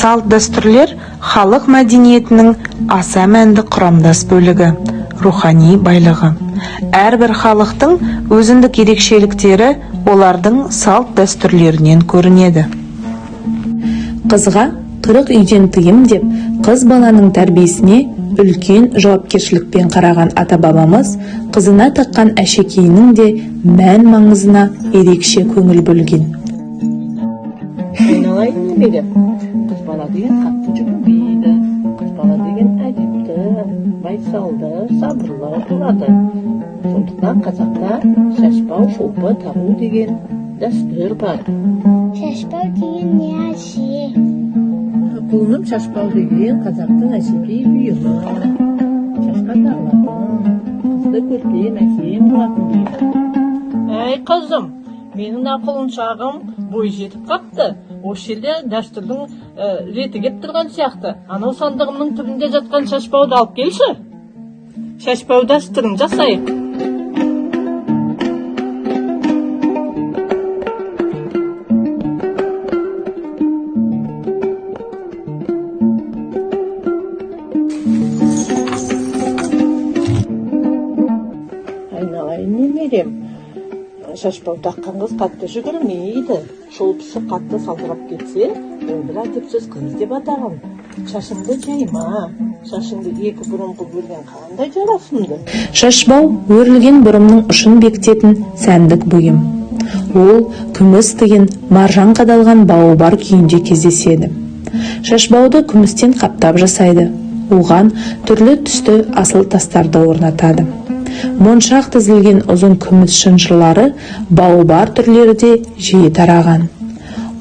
Салт дәстүрлер халық мәдениетінің аса мәнді құрамдас бөлігі, рухани байлығы. Әрбір халықтың өзіндік ерекшеліктері олардың салт дәстүрлерінен көрінеді. Қызға 40 үйден тыйым деп, қыз баланың тәрбиесіне үлкен жауапкершілікпен қараған ата-бабамыз қызына таққан әшекейінің де мән маңызына ерекше көңіл бөлген. Айналайын немере, қыз бала деген қатты жүгінбейді, қыз бала деген әдепті, байсалды, сабырлы болады. Сондықтан қазақта шашбау шолпы тағу деген дәстүр бар. Шашбау деген не әше? Құлыным, шашбау деген қазақтың әшекей бұйымы. Шашқа тағылатын, қызды көркем әсем қылатын бұйым. Әй қызым, менің құлыншағым бой жетіп қапты. Осы жерде дәстүрдің реті кеп тұрған сияқты. Анау сандығымның түбінде жатқан шашбауды алып келші. Шашбау дәстүрін жасайық. Айналайын немерем, шашбау таққан қыз қатты жүгірмейді. Шолпысы қатты салдырап кетсе, бір әдепсіз қыз деп атаған. Шашыңды жайма, шашыңды екі бұрым қылып өрген қандай жарасымды. Шашбау өрілген бұрымның ұшын бекітетін сәндік бұйым. Ол күміс тиын маржан қадалған бауы бар күйінде кездеседі. Шашбауды күмістен қаптап жасайды. Оған түрлі түсті асыл тастарды орнатады. Моншақ тізілген ұзын күміс шынжырлары бауы бар түрлері де жиі тараған.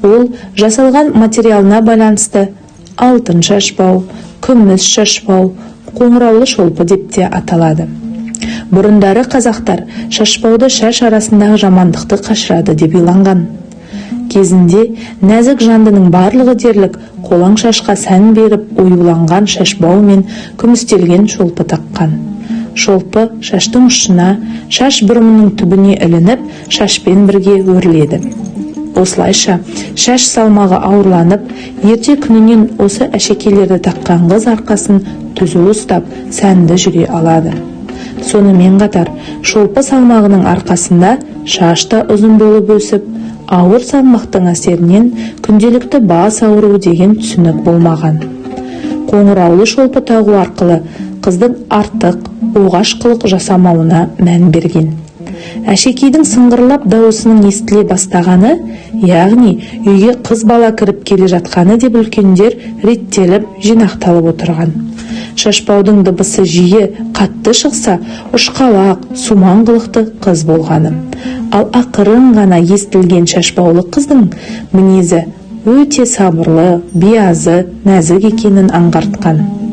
Ол жасалған материалына байланысты алтын шашбау, күміс шашбау, қоңыраулы шолпы деп те аталады. Бұрындары қазақтар шашбауды шаш арасындағы жамандықты қашырады деп иланған. Кезінде нәзік жандының барлығы дерлік қолаң шашқа сән беріп оюланған шашбау мен күмістелген шолпы таққан. Шолпы шаштың ұшына, шаш бұрымының түбіне ілініп, шашпен бірге өріледі. Осылайша, шаш салмағы ауырланып, ерте күнінен осы әшекейлерді таққан қыз арқасын түзу ұстап, сәнді жүре алады. Сонымен қатар, шолпы салмағының арқасында шашта ұзын болып өсіп, ауыр салмақтың әсерінен күнделікті бас ауыру деген түсінік болмаған. Қоңыраулы шолпы тағу арқылы қыздың артық, оғаш қылық жасамауына мән берген. Әшекейдің сыңғырлап дауысының естіле бастағаны, яғни үйге қыз бала кіріп келе жатқаны деп үлкендер реттеліп, жинақталып отырған. Шашбаудың дыбысы жиі қатты шықса, ұшқалақ, суман қылықты қыз болғаны. Ал ақырын ғана естілген шашбаулы қыздың мінезі өте сабырлы, биязы, нәзік екенін аңғартқан.